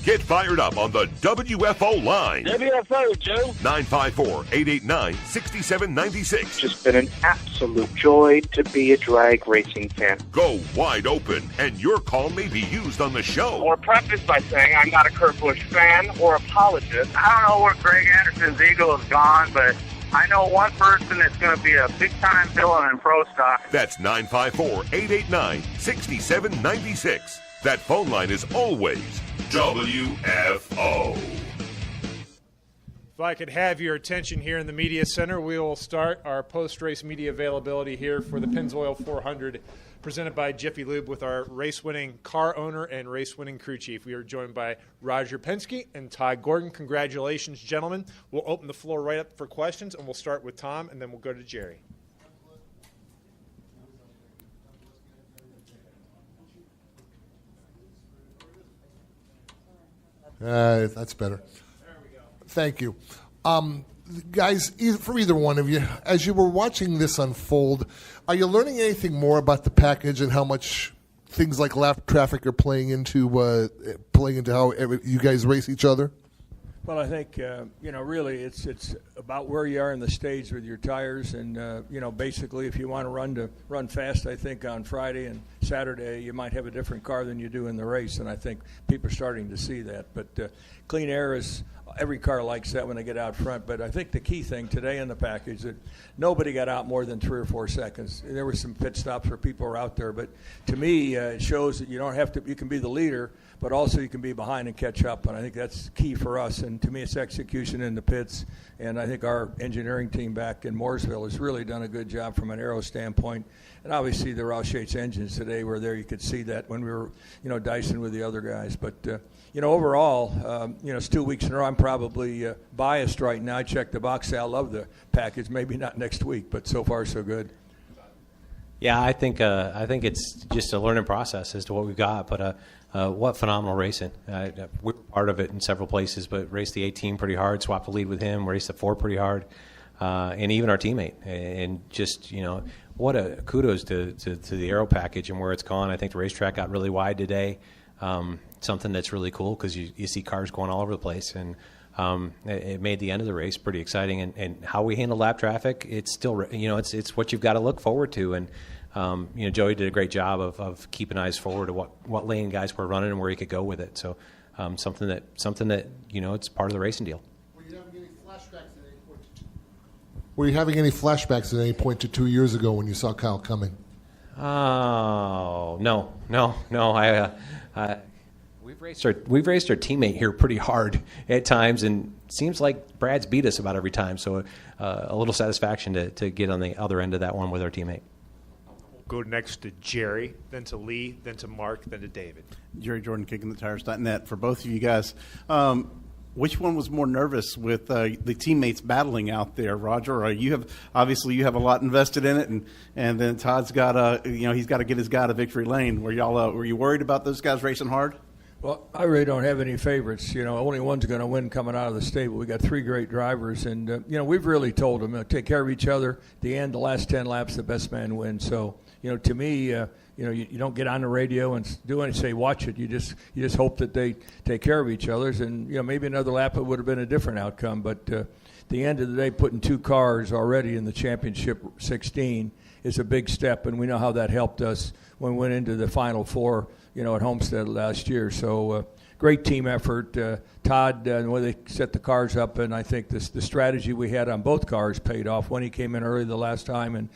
Get fired up on the WFO line. WFO, Joe. 954-889-6796. Just been an absolute joy to be a drag racing fan. Go wide open, and your call may be used on the show. Or preface by saying I'm not a Kurt Busch fan or apologist. I don't know where Greg Anderson's ego is gone, but I know one person that's going to be a big-time villain in pro stock. That's 954-889-6796. That phone line is always WFO. If I could have your attention here in the Media Center, we will start our post-race media availability here for the Pennzoil 400, presented by Jiffy Lube, with our race-winning car owner and race-winning crew chief. We are joined by Roger Penske and Todd Gordon. Congratulations, gentlemen. We'll open the floor right up for questions, and we'll start with Tom, and then we'll go to Jerry. That's better. There we go. Thank you. Guys, for either one of you, as you were watching this unfold, are you learning anything more about the package and how much things like lap traffic are playing into how you guys race each other? Well, I think, really it's about where you are in the stage with your tires. And, basically if you want to run fast, I think on Friday and Saturday you might have a different car than you do in the race. And I think people are starting to see that. But clean air is – every car likes that when they get out front. But I think the key thing today in the package that nobody got out more than 3 or 4 seconds. There were some pit stops where people were out there. But to me, it shows that you don't have to – you can be the leader, but also you can be behind and catch up. And I think that's key for us. And to me, it's execution in the pits. And I think our engineering team back in Mooresville has really done a good job from an aero standpoint. And obviously the Roush Yates engines today were there. You could see that when we were, dicing with the other guys. But, overall, it's 2 weeks in a row. I'm probably biased right now. I checked the box. I love the package. Maybe not next week, but so far so good. Yeah, I think it's just a learning process as to what we've got. But what phenomenal racing. We were part of it in several places, but raced the 18 pretty hard, swapped the lead with him, raced the 4 pretty hard, and even our teammate. And just, what a kudos to the aero package and where it's gone. I think the racetrack got really wide today. Something that's really cool because you see cars going all over the place. And it made the end of the race pretty exciting. And how we handle lap traffic, it's still, it's what you've got to look forward to. And Joey did a great job of keeping eyes forward to what lane guys were running and where he could go with it. So something that it's part of the racing deal. Were you having any flashbacks at any point to 2 years ago when you saw Kyle coming? Oh, no. We've raced our teammate here pretty hard at times, and seems like Brad's beat us about every time. So a little satisfaction to get on the other end of that one with our teammate. We'll go next to Jerry, then to Lee, then to Mark, then to David. Jerry Jordan, KickingTheTires.net. For both of you guys, which one was more nervous with the teammates battling out there, Roger? You have a lot invested in it, and then Todd's got he's got to get his guy to victory lane. Were you worried about those guys racing hard? Well, I really don't have any favorites. Only one's going to win coming out of the stable. We got 3 great drivers, and we've really told them take care of each other. At the end, the last 10 laps, the best man wins. So to me, you don't get on the radio and do anything. Say watch it. You just hope that they take care of each other's, and maybe another lap it would have been a different outcome. But at the end of the day, putting 2 cars already in the championship 16 is a big step, and we know how that helped us when we went into the Final 4. At Homestead last year. So great team effort. Todd, the way they set the cars up, and I think the strategy we had on both cars paid off. When he came in early the last time and,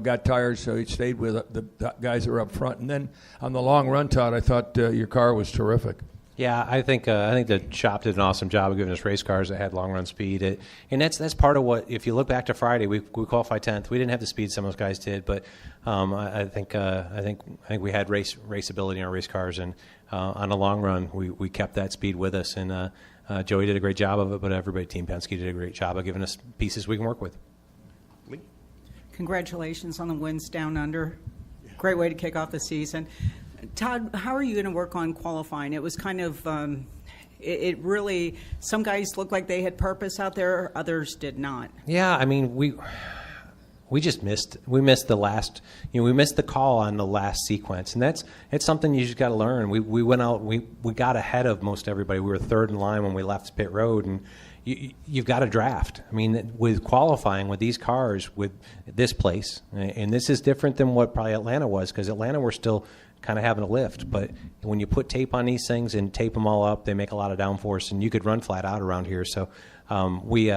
got tires, so he stayed with the guys that were up front. And then on the long run, Todd, I thought your car was terrific. Yeah, I think the shop did an awesome job of giving us race cars that had long run speed, and that's part of what. If you look back to Friday, we qualified 10th. We didn't have the speed some of those guys did, but I think we had race ability in our race cars, and on the long run we kept that speed with us. And Joey did a great job of it, but everybody, Team Penske, did a great job of giving us pieces we can work with. Lee? Congratulations on the wins down under. Great way to kick off the season. Todd, how are you going to work on qualifying? It was kind of, it really, some guys looked like they had purpose out there, others did not. Yeah, I mean, we missed the last, we missed the call on the last sequence, and it's something you just got to learn. We went out, we got ahead of most everybody. We were third in line when we left pit road, and you've got to draft. I mean, with qualifying with these cars, with this place, and this is different than what probably Atlanta was, because Atlanta we're still kind of having a lift. But when you put tape on these things and tape them all up, they make a lot of downforce, and you could run flat out around here. So we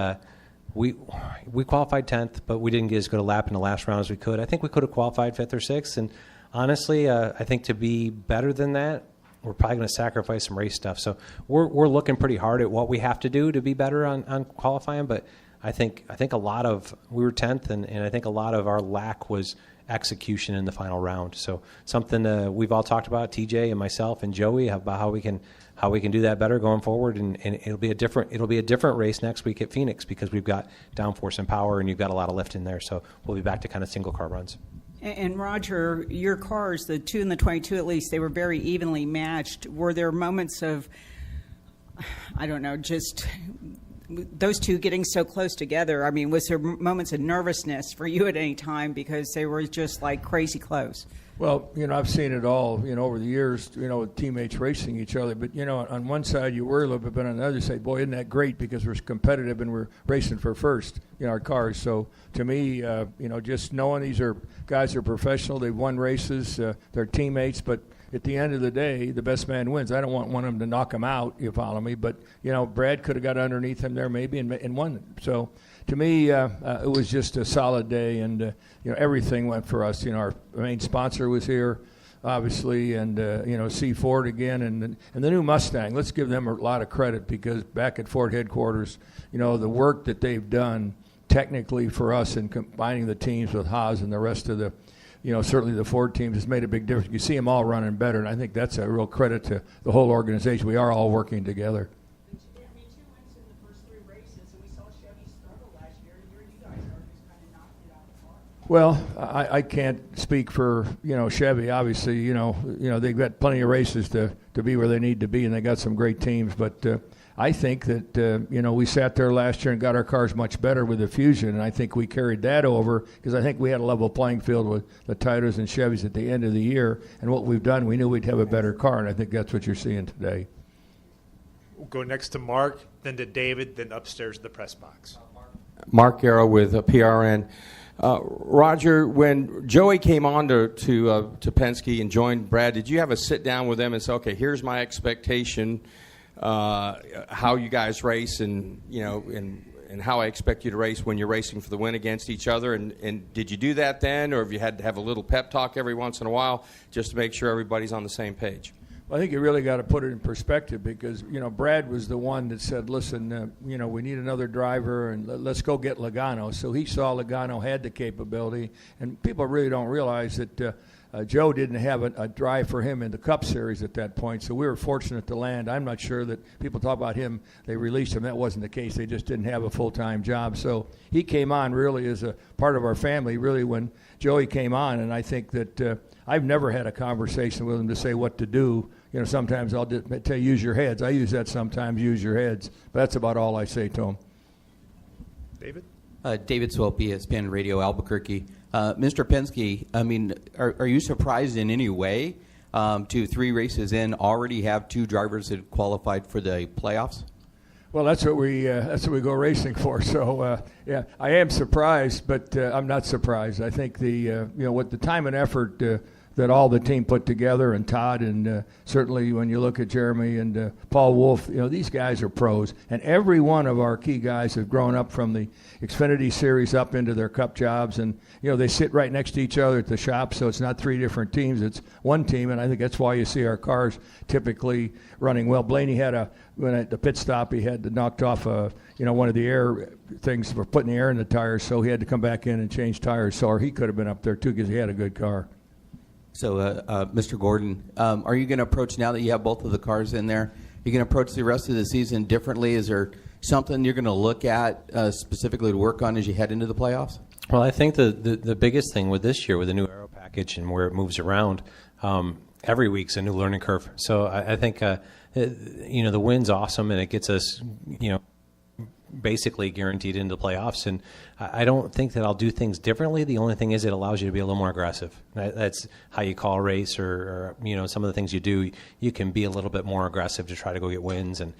qualified 10th, but we didn't get as good a lap in the last round as we could. I think we could have qualified 5th or 6th, and honestly, I think to be better than that, we're probably going to sacrifice some race stuff. So we're looking pretty hard at what we have to do to be better on qualifying. But I think a lot of we were 10th, and I think a lot of our lack was execution in the final round. So something we've all talked about, TJ and myself and Joey, about how we can do that better going forward. And it'll be a different race next week at Phoenix, because we've got downforce and power, and you've got a lot of lift in there. So we'll be back to kind of single car runs. And Roger, your cars, the 2 and the 22 at least, they were very evenly matched. Were there moments of, I don't know, just those two getting so close together? I mean, was there moments of nervousness for you at any time because they were just like crazy close? Well, I've seen it all, over the years, with teammates racing each other. But, on one side you worry a little bit, but on the other side, boy, isn't that great, because we're competitive and we're racing for first in our cars. So to me, just knowing these are guys are professional, they've won races, they're teammates, but at the end of the day, the best man wins. I don't want one of them to knock him out, you follow me, but, Brad could have got underneath him there maybe and won. So to me, it was just a solid day, and everything went for us. Our main sponsor was here, obviously, and C Ford again, and the new Mustang. Let's give them a lot of credit, because back at Ford headquarters, the work that they've done technically for us in combining the teams with Haas and the rest of the, certainly the Ford teams has made a big difference. You see them all running better, and I think that's a real credit to the whole organization. We are all working together. Well, I can't speak for Chevy. Obviously, they've got plenty of races to be where they need to be, and they got some great teams. But I think that we sat there last year and got our cars much better with the Fusion, and I think we carried that over, because I think we had a level playing field with the Titles and Chevys at the end of the year. And what we've done, we knew we'd have a better car, and I think that's what you're seeing today. We'll go next to Mark, then to David, then upstairs to the press box. Mark Garrow with PRN. Roger, when Joey came on to Penske and joined Brad, did you have a sit down with them and say, okay, here's my expectation, how you guys race, and and how I expect you to race when you're racing for the win against each other? And did you do that then, or have you had to have a little pep talk every once in a while just to make sure everybody's on the same page? Well, I think you really got to put it in perspective, because, Brad was the one that said, listen, we need another driver, and let's go get Logano. So he saw Logano had the capability, and people really don't realize that Joe didn't have a drive for him in the Cup Series at that point, so we were fortunate to land. I'm not sure that people talk about him, they released him. That wasn't the case. They just didn't have a full-time job. So he came on really as a part of our family, really, when Joey came on, and I think that I've never had a conversation with him to say what to do. Sometimes I'll just tell you, use your heads. I use that sometimes, use your heads. But that's about all I say to him. David? David Swope, ESPN Radio, Albuquerque. Mr. Penske, I mean, are you surprised in any way to 3 races in already have 2 drivers that qualified for the playoffs? Well, that's what we go racing for. So yeah, I am surprised, but I'm not surprised. I think what the time and effort that all the team put together, and Todd, and certainly when you look at Jeremy and Paul Wolf, these guys are pros, and every one of our key guys have grown up from the Xfinity Series up into their Cup jobs, and they sit right next to each other at the shop, so it's not 3 different teams, it's one team, and I think that's why you see our cars typically running well. Blaney had when at the pit stop, he had knocked off one of the air things for putting the air in the tires, so he had to come back in and change tires, or he could have been up there too because he had a good car. So, Mr. Gordon, are you going to approach, now that you have both of the cars in there, are you going to approach the rest of the season differently? Is there something you're going to look at specifically to work on as you head into the playoffs? Well, I think the biggest thing with this year, with the new aero package and where it moves around, every week's a new learning curve. So I think, the win's awesome, and it gets us, basically guaranteed into the playoffs. And I don't think that I'll do things differently. The only thing is it allows you to be a little more aggressive. That's how you call a race, or some of the things you do. You can be a little bit more aggressive to try to go get wins, and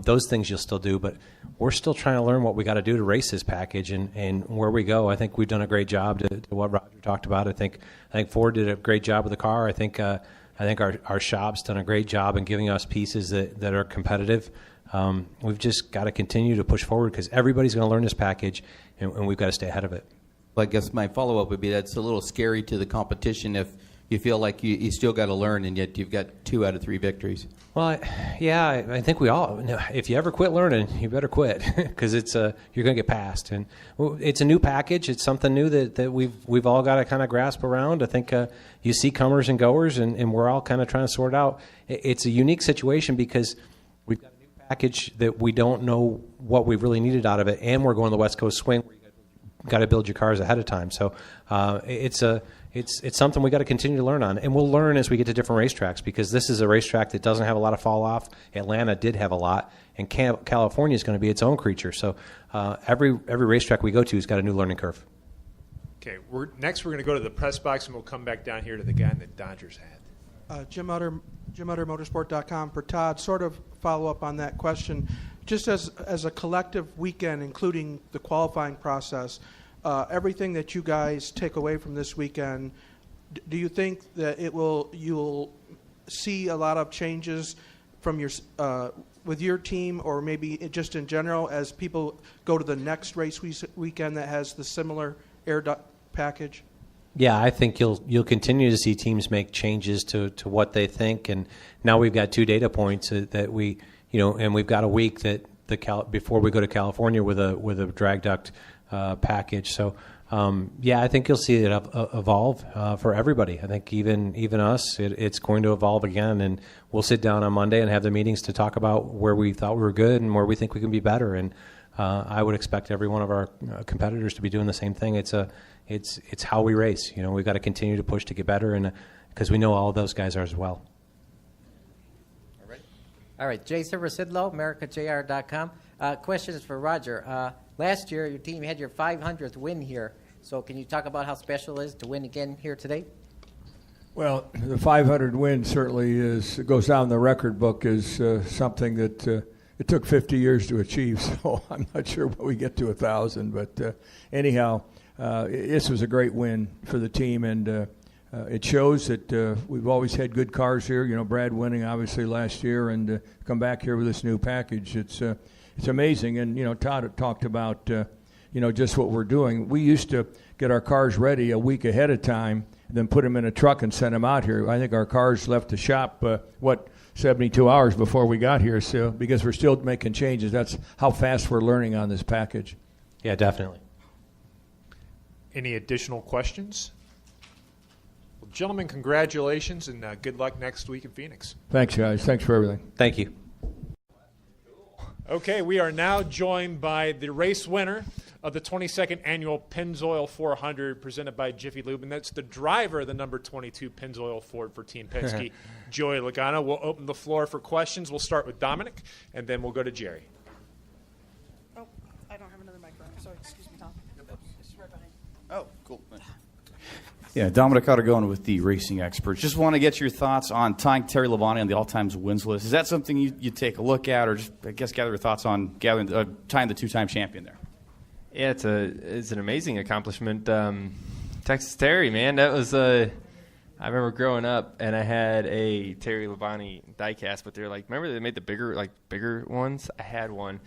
those things you'll still do. But we're still trying to learn what we got to do to race this package and where we go. I think we've done a great job to what Roger talked about. I think Ford did a great job with the car. I think our shop's done a great job in giving us pieces that are competitive. We've just got to continue to push forward because everybody's going to learn this package, and we've got to stay ahead of it. Well, I guess my follow-up would be that's a little scary to the competition if you feel like you still got to learn, and yet you've got 2 out of 3 victories. Well, I think we all. If you ever quit learning, you better quit because you're going to get passed. And it's a new package. It's something new that we've all got to kind of grasp around. I think you see comers and goers, and we're all kind of trying to sort it out. It's a unique situation because we've got a new package that we don't know what we really needed out of it, and we're going to the West Coast swing where you got to build your cars ahead of time. So it's something we got to continue to learn on, and we'll learn as we get to different racetracks because this is a racetrack that doesn't have a lot of fall off. Atlanta did have a lot, and California is going to be its own creature. So every racetrack we go to has got a new learning curve. Okay, next we're going to go to the press box, and we'll come back down here to the guy that Dodgers had. Jim Utter, Motorsport.com. For Todd, sort of follow up on that question. Just as a collective weekend, including the qualifying process, everything that you guys take away from this weekend, do you think that you'll see a lot of changes from with your team, or maybe just in general as people go to the next race weekend that has the similar air package? Yeah, I think you'll continue to see teams make changes to what they think, and now we've got 2 data points that we, and we've got a week that before we go to California with a drag duct package. So I think you'll see it evolve for everybody. I think even us, it's going to evolve again, and we'll sit down on Monday and have the meetings to talk about where we thought we were good and where we think we can be better. And I would expect every one of our competitors to be doing the same thing. It's how we race. We've got to continue to push to get better, and because we know all of those guys are as well. All right, Jay Silver-Sidlow, AmericaJR.com. Question is for Roger. Last year, your team had your 500th win here. So can you talk about how special it is to win again here today? Well, the 500 win certainly goes down the record book as something that it took 50 years to achieve. So I'm not sure when we get to 1,000. But anyhow, this was a great win for the team, and it shows that we've always had good cars here. Brad winning obviously last year, and come back here with this new package. It's amazing. And Todd had talked about just what we're doing. We used to get our cars ready a week ahead of time, and then put them in a truck and send them out here. I think our cars left the shop 72 hours before we got here. So because we're still making changes, that's how fast we're learning on this package. Yeah, definitely. Any additional questions? Well, gentlemen, congratulations, and good luck next week in Phoenix. Thanks, guys. Thanks for everything. Thank you. Okay, we are now joined by the race winner of the 22nd annual Pennzoil 400 presented by Jiffy Lube, and that's the driver of the number 22 Pennzoil Ford for Team Penske, Joey Logano. We'll open the floor for questions. We'll start with Dominic, and then we'll go to Jerry. Oh, I don't have another microphone, so excuse me, Tom. It's right behind. Oh, cool. Yeah, Dominic Ottagona with the Racing Experts. Just want to get your thoughts on tying Terry Labonte on the all-times wins list. Is that something you take a look at, or just, I guess, gather your thoughts on tying the 2-time champion there? Yeah, it's an amazing accomplishment. Texas Terry, man, that was I remember growing up and I had a Terry Labonte diecast, but they're remember they made the bigger ones? I had one,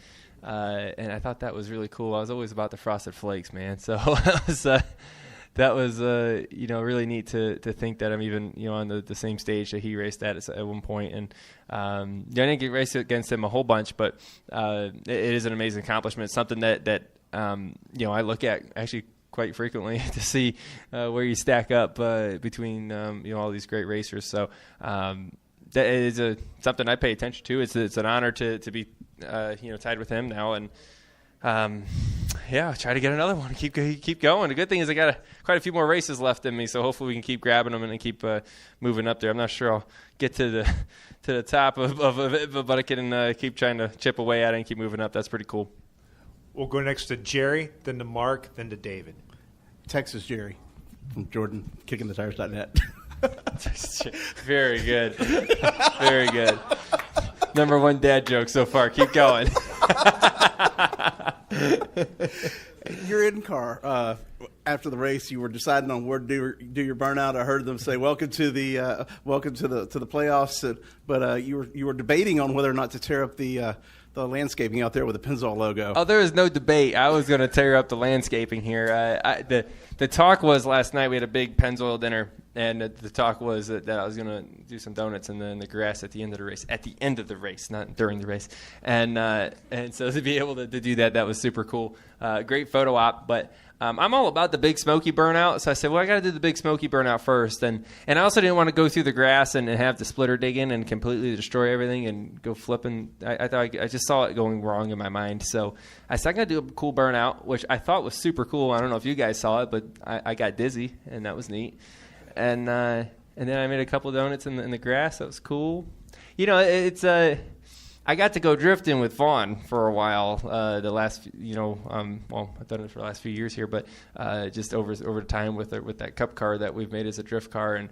and I thought that was really cool. I was always about the Frosted Flakes, man. So that was really neat to think that I'm even on the same stage that he raced at one point. And I didn't get raced against him a whole bunch, but it is an amazing accomplishment. It's something that I look at actually quite frequently to see where you stack up between all these great racers. So that is something I pay attention to. It's an honor to be tied with him now, and try to get another one. Keep going. The good thing is I got quite a few more races left in me, so hopefully we can keep grabbing them and keep moving up there. I'm not sure I'll get to the top of it, but I can keep trying to chip away at it and keep moving up. That's pretty cool. We'll go next to Jerry, then to Mark, then to David. Texas Jerry from Jordan, kickingthetires.net. Very good. Very good. Number one dad joke so far. Keep going. You're in car. After the race, you were deciding on where to do your burnout. I heard them say, "Welcome to the playoffs," but you were debating on whether or not to tear up the landscaping out there with the Pennzoil logo. Oh, there was no debate. I was going to tear up the landscaping here. The talk was last night we had a big Pennzoil dinner, and the talk was that I was going to do some donuts in the grass at the end of the race. At the end of the race, not during the race. And so to be able to do that was super cool. Great photo op, but I'm all about the Big Smoky burnout. So I said, well, I got to do the Big Smoky burnout first. And I also didn't want to go through the grass and have the splitter dig in and completely destroy everything and go flipping. I thought I just saw it going wrong in my mind. So I said, I'm going to do a cool burnout, which I thought was super cool. I don't know if you guys saw it, but I got dizzy, and that was neat. And then I made a couple of donuts in the grass. That was cool. You know, it's I got to go drifting with Vaughn for a while. The last, I've done it for the last few years here, but just over time with that Cup car that we've made as a drift car, and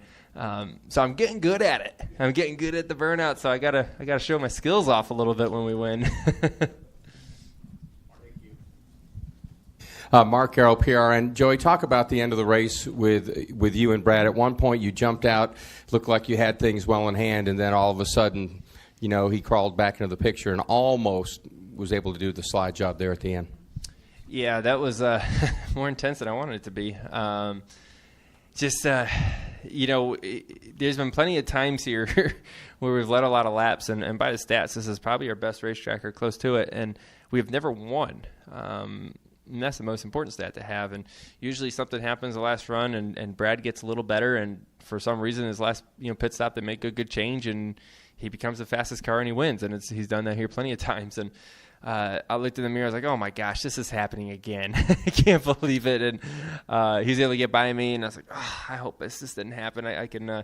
so I'm getting good at it. I'm getting good at the burnout. So I gotta show my skills off a little bit when we win. Mark Carroll, PRN. Joey, talk about the end of the race with you and Brad. At one point, you jumped out, looked like you had things well in hand, and then all of a sudden, he crawled back into the picture and almost was able to do the slide job there at the end. Yeah, that was more intense than I wanted it to be. There's been plenty of times here where we've led a lot of laps, and by the stats, this is probably our best racetrack or close to it, and we've never won. And that's the most important stat to have. And usually something happens the last run, and Brad gets a little better, and for some reason his last pit stop they make a good change, and he becomes the fastest car and he wins. And he's done that here plenty of times. And I looked in the mirror, I was like, oh my gosh, this is happening again. I can't believe it. And he's able to get by me, and I was like, oh, I hope this didn't happen. I can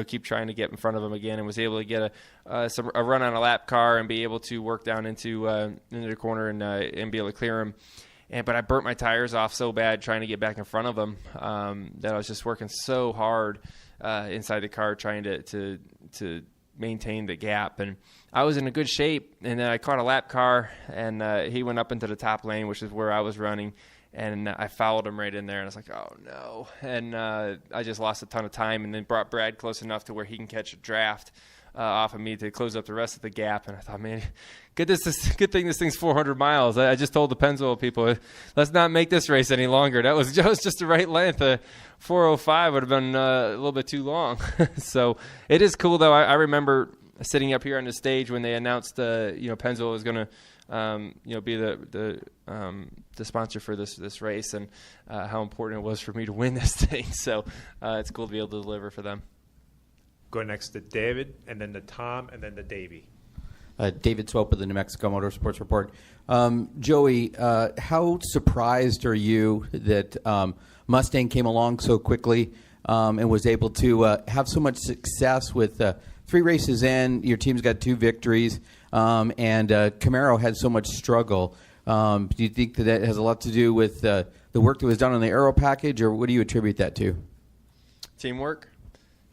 keep trying to get in front of him again, and was able to get a run on a lap car and be able to work down into the corner and be able to clear him. But I burnt my tires off so bad trying to get back in front of him that I was just working so hard inside the car trying to maintain the gap. And I was in a good shape, and then I caught a lap car, and he went up into the top lane, which is where I was running, and I followed him right in there, and I was like, oh, no. And I just lost a ton of time, and then brought Brad close enough to where he can catch a draft off of me to close up the rest of the gap. And I thought, man, good thing this thing's 400 miles. I just told the Pennzoil people, let's not make this race any longer. That was just the right length. 405 would have been a little bit too long. So it is cool, though. I remember sitting up here on the stage when they announced Pennzoil was going to be the sponsor for this race, and how important it was for me to win this thing. So it's cool to be able to deliver for them. Go next to David, and then to Tom, and then to Davey. David Swope of the New Mexico Motorsports Report. Joey, how surprised are you that Mustang came along so quickly and was able to have so much success with 3 races in? Your team's got 2 victories, and Camaro had so much struggle. Do you think that has a lot to do with the work that was done on the aero package, or what do you attribute that to? Teamwork.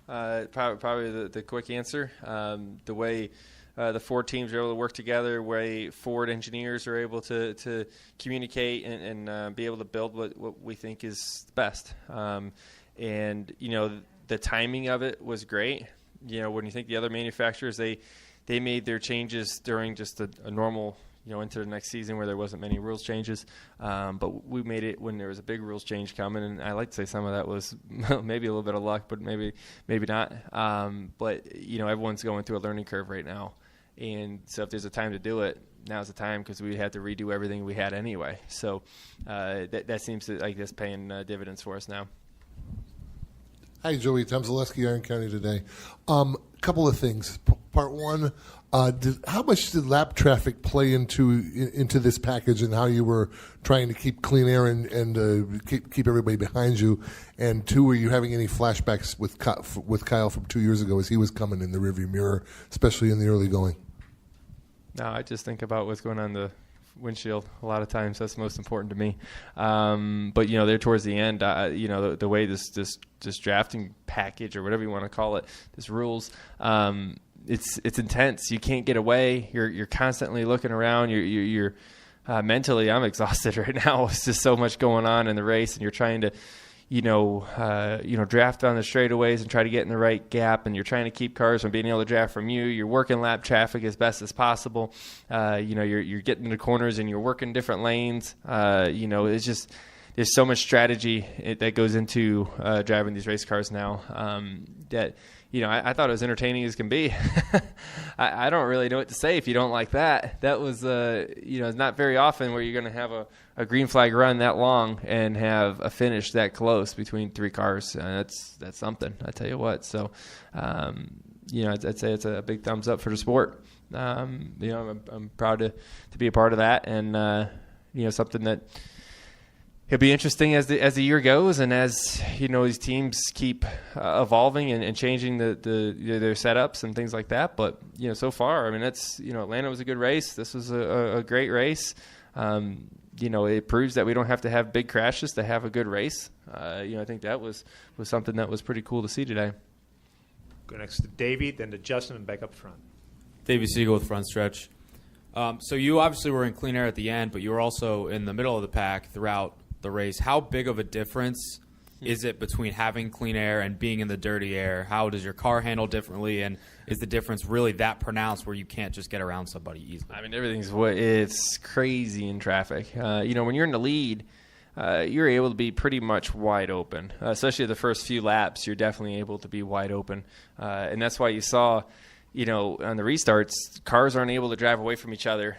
Probably the quick answer. The way the 4 teams are able to work together, the way Ford engineers are able to communicate and be able to build what we think is best. And the timing of it was great. When you think the other manufacturers, they made their changes during just a normal into the next season where there wasn't many rules changes. But we made it when there was a big rules change coming, and I like to say some of that was maybe a little bit of luck, but maybe not. But everyone's going through a learning curve right now. And so if there's a time to do it, now's the time, because we had to redo everything we had anyway. So that seems to, I guess, paying dividends for us now. Hi, Joey. Tom Zaleski, Iron County Today. Couple of things. Part one, how much did lap traffic play into this package, and how you were trying to keep clean air and keep everybody behind you? And 2, were you having any flashbacks with Kyle from 2 years ago as he was coming in the rearview mirror, especially in the early going? No, I just think about what's going on the windshield a lot of times. That's most important to me. But there towards the end, the way this drafting package or whatever you want to call it, this rules, it's intense. You can't get away. You're constantly looking around. You're mentally, I'm exhausted right now. It's just so much going on in the race, and you're trying to draft on the straightaways and try to get in the right gap, and you're trying to keep cars from being able to draft from you. You're working lap traffic as best as possible. You're getting into corners and you're working different lanes. It's just, there's so much strategy that goes into driving these race cars now that I thought it was entertaining as can be. I don't really know what to say if you don't like that. That was, it's not very often where you're going to have a green flag run that long and have a finish that close between three cars. That's something, I tell you what. So, I'd say it's a big thumbs up for the sport. I'm proud to be a part of that, and something that it'll be interesting as the year goes, and as these teams keep evolving and changing their setups and things like that. But so far, I mean, that's Atlanta was a good race. This was a great race. It proves that we don't have to have big crashes to have a good race. I think that was something that was pretty cool to see today. Go next to Davey, then to Justin, and back up front. Davey Siegel with Front Stretch. So you obviously were in clean air at the end, but you were also in the middle of the pack throughout the race. How big of a difference is it between having clean air and being in the dirty air? How does your car handle differently, and is the difference really that pronounced where you can't just get around somebody easily? I mean, it's crazy in traffic. When you're in the lead, you're able to be pretty much wide open, especially the first few laps. You're definitely able to be wide open, and that's why you saw on the restarts, cars aren't able to drive away from each other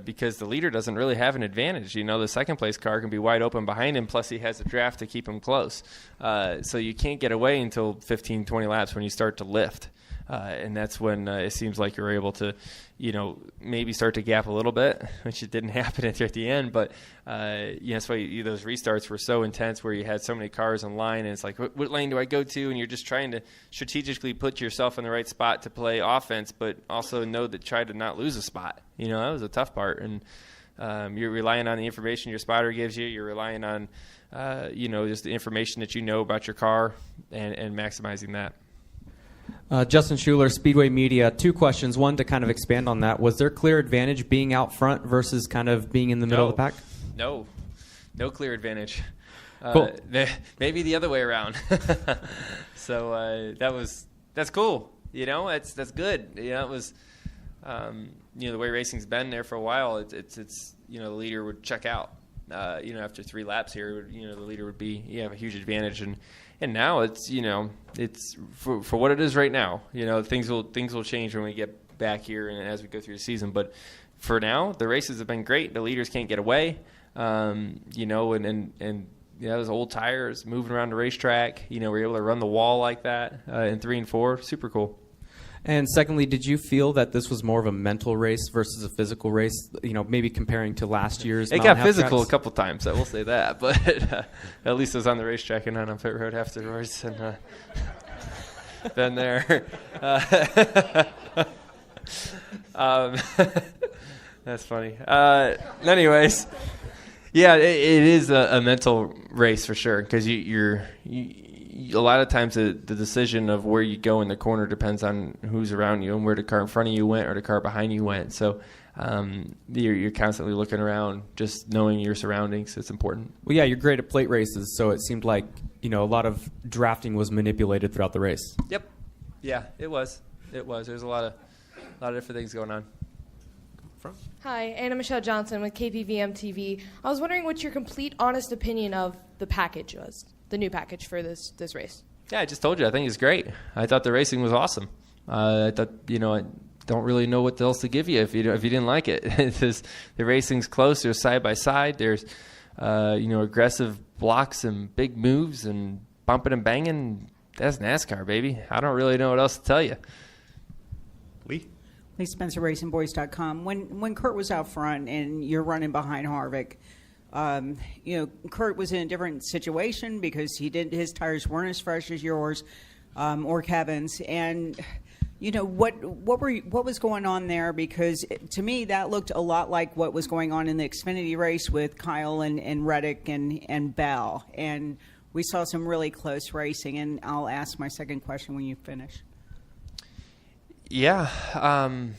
because the leader doesn't really have an advantage. The second place car can be wide open behind him, plus he has a draft to keep him close. So you can't get away until 15, 20 laps when you start to lift. And that's when it seems like you're able to, maybe start to gap a little bit, which it didn't happen at the end. But that's why those restarts were so intense, where you had so many cars in line, and it's like, what lane do I go to? And you're just trying to strategically put yourself in the right spot to play offense, but also try to not lose a spot. That was a tough part. And you're relying on the information your spotter gives you. You're relying on, just the information that about your car and maximizing that. Justin Schuler, Speedway Media. 2 questions. One, to kind of expand on that. Was there clear advantage being out front versus kind of being in the middle of the pack? No clear advantage. Cool. Maybe the other way around. So that's cool. That's good. It was, the way racing's been there for a while. It's the leader would check out. After 3 laps here, the leader would have a huge advantage, and now it's for what it is right now. Things will change when we get back here and as we go through the season. But for now, the races have been great. The leaders can't get away. Those old tires moving around the racetrack. We're able to run the wall like that in 3 and 4. Super cool. And secondly, did you feel that this was more of a mental race versus a physical race? Maybe comparing to last year's. It got physical a couple times. I will say that, but at least I was on the racetrack and not on pit road afterwards, and been there. That's funny. Anyways, yeah, it is a mental race for sure, because you're a lot of times the decision of where you go in the corner depends on who's around you and where the car in front of you went or the car behind you went. So you're constantly looking around, just knowing your surroundings. It's important. Well, yeah, you're great at plate races, so it seemed like a lot of drafting was manipulated throughout the race. Yep. Yeah, it was. There's a lot of different things going on. Hi, Anna Michelle Johnson with KPVM TV. I was wondering what your complete, honest opinion of the package was. The new package for this race. Yeah, I just told you. I think it's great. I thought the racing was awesome. I thought, I don't really know what else to give you if you didn't like it. The racing's close. There's side by side. There's aggressive blocks and big moves and bumping and banging. That's NASCAR, baby. I don't really know what else to tell you. Lee Spencer, RacingBoys.com. When Kurt was out front and you're running behind Harvick, Kurt was in a different situation because his tires weren't as fresh as yours or Kevin's, and What was going on there? Because to me, that looked a lot like what was going on in the Xfinity race with Kyle and Reddick and Bell. And we saw some really close racing. And I'll ask my second question when you finish. Yeah. I mean,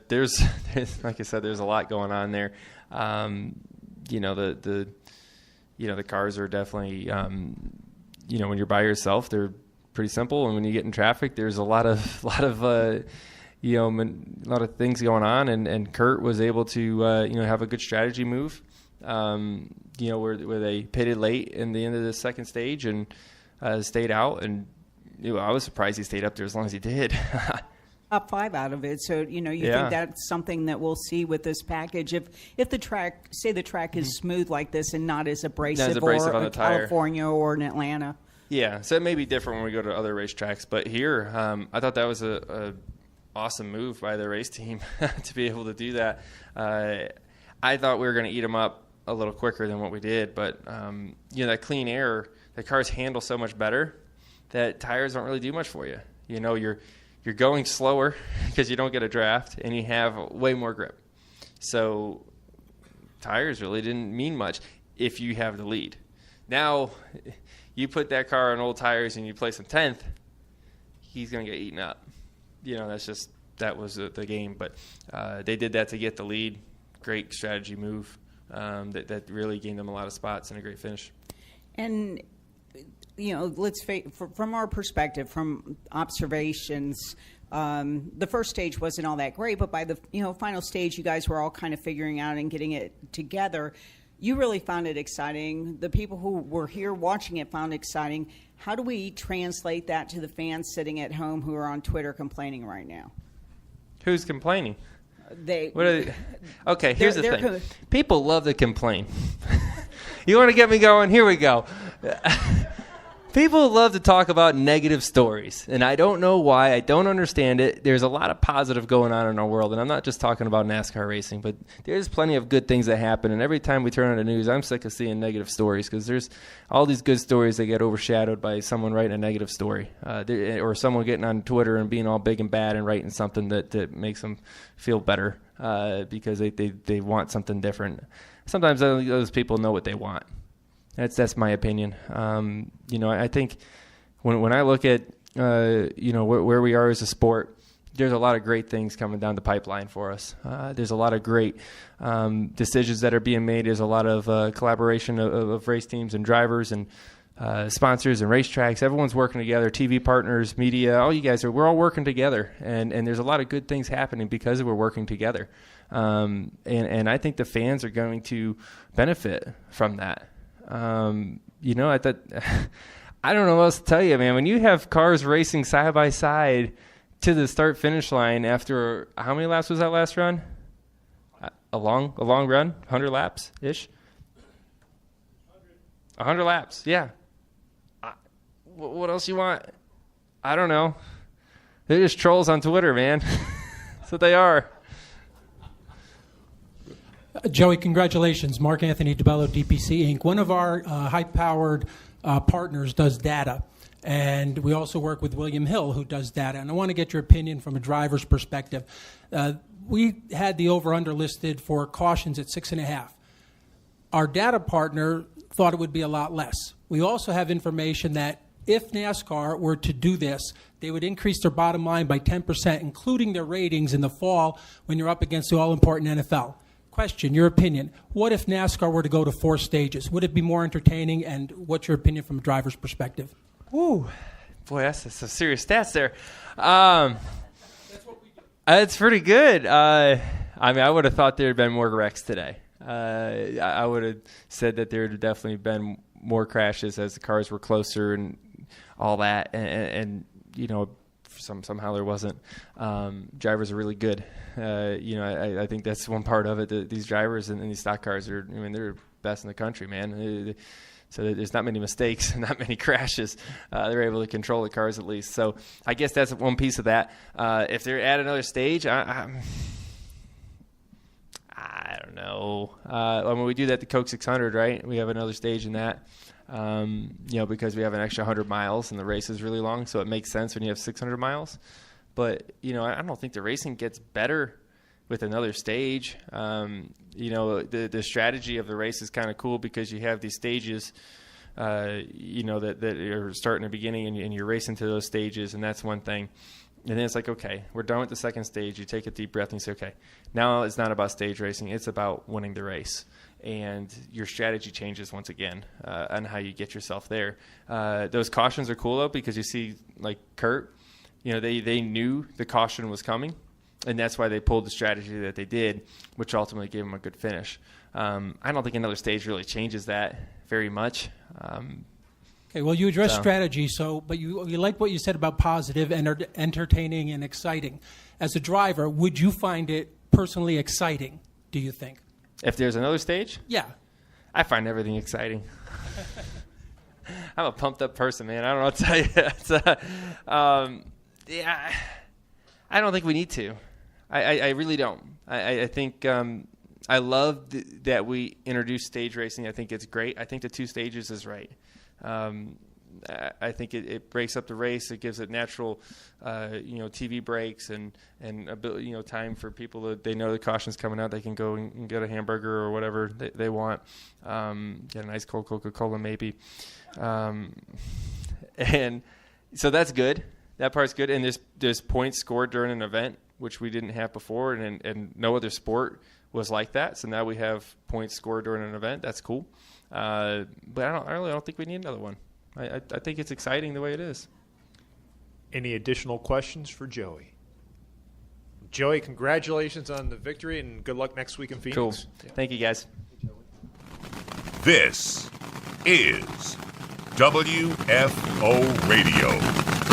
there's like I said, there's a lot going on there. The cars are definitely, when you're by yourself, they're pretty simple, and when you get in traffic, there's a lot of things going on, and Kurt was able to have a good strategy move, where they pitted late in the end of the second stage and stayed out, and I was surprised he stayed up there as long as he did. Top 5 out of it, so think that's something that we'll see with this package. If the track is smooth like this and not as abrasive or on the tire. California or in Atlanta. Yeah, so it may be different when we go to other racetracks, but here, I thought that was a awesome move by the race team to be able to do that. I thought we were going to eat them up a little quicker than what we did, but that clean air, the cars handle so much better that tires don't really do much for you. You're going slower because you don't get a draft, and you have way more grip. So tires really didn't mean much if you have the lead. Now, you put that car on old tires and you place him 10th, he's going to get eaten up. That was the game. But they did that to get the lead. Great strategy move that really gained them a lot of spots and a great finish. And let's face, from our perspective, from observations, the first stage wasn't all that great, but by the final stage, you guys were all kind of figuring out and getting it together. You really found it exciting. The people who were here watching it found it exciting. How do we translate that to the fans sitting at home who are on Twitter complaining right now? Who's complaining? Okay, here's the thing. People love to complain. You want to get me going? Here we go. People love to talk about negative stories, and I don't know why. I don't understand it. There's a lot of positive going on in our world, and I'm not just talking about NASCAR racing, but there's plenty of good things that happen, and every time we turn on the news, I'm sick of seeing negative stories because there's all these good stories that get overshadowed by someone writing a negative story or someone getting on Twitter and being all big and bad and writing something that makes them feel better because they want something different. Sometimes those people know what they want. That's my opinion. I think when I look at where we are as a sport, there's a lot of great things coming down the pipeline for us. There's a lot of great decisions that are being made. There's a lot of collaboration of race teams and drivers and sponsors and racetracks. Everyone's working together. TV partners, media, all you guys we're all working together, and there's a lot of good things happening because we're working together. And I think the fans are going to benefit from that. I thought, I don't know what else to tell you, man. When you have cars racing side by side to the start-finish line after, how many laps was that last run? A long run, 100 laps-ish? 100 laps, yeah. What else you want? I don't know. They're just trolls on Twitter, man. That's what they are. Joey, congratulations. Mark Anthony DeBello, DPC Inc. One of our high-powered partners does data, and we also work with William Hill, who does data. And I want to get your opinion from a driver's perspective. We had the over-under listed for cautions at 6.5. Our data partner thought it would be a lot less. We also have information that if NASCAR were to do this, they would increase their bottom line by 10%, including their ratings in the fall when you're up against the all-important NFL. Question, your opinion. What if NASCAR were to go to 4 stages? Would it be more entertaining, and what's your opinion from a driver's perspective? Ooh, boy, that's some serious stats there. It's pretty good. I would have thought there had been more wrecks today. I would have said that there had definitely been more crashes as the cars were closer and all that, and somehow there wasn't. Drivers are really good. I think that's one part of it. These drivers and these stock cars they're best in the country, man. So there's not many mistakes, not many crashes. They're able to control the cars at least. So I guess that's one piece of that. If they're at another stage, I don't know. We do that at the Coke 600, right? We have another stage in that. because we have an extra 100 miles and the race is really long, so it makes sense when you have 600 miles. But, I don't think the racing gets better with another stage. The strategy of the race is kind of cool because you have these stages, that are starting at the beginning and you're racing to those stages, and that's one thing. And then it's like, okay, we're done with the second stage. You take a deep breath and you say, okay, now it's not about stage racing. It's about winning the race. And your strategy changes once again on how you get yourself there. Those cautions are cool, though, because you see, like Kurt, they knew the caution was coming, and that's why they pulled the strategy that they did, which ultimately gave them a good finish. I don't think another stage really changes that very much. Okay, well, you addressed strategy, but you like what you said about positive and entertaining and exciting. As a driver, would you find it personally exciting, do you think? If there's another stage? Yeah. I find everything exciting. I'm a pumped-up person, man. I don't know what to tell you. I don't think we need to. I really don't. I think I love that we introduced stage racing. I think it's great. I think the 2 stages is right. I think it breaks up the race. It gives it natural, TV breaks and time for people that they know the caution's coming out. They can go and get a hamburger or whatever they want. Get a nice cold Coca-Cola maybe. And so that's good. That part's good. And there's points scored during an event, which we didn't have before, and no other sport was like that. So now we have points scored during an event. That's cool. But I really don't think we need another one. I think it's exciting the way it is. Any additional questions for Joey? Joey, congratulations on the victory, and good luck next week in Phoenix. Cool. Yeah. Thank you, guys. This is WFO Radio.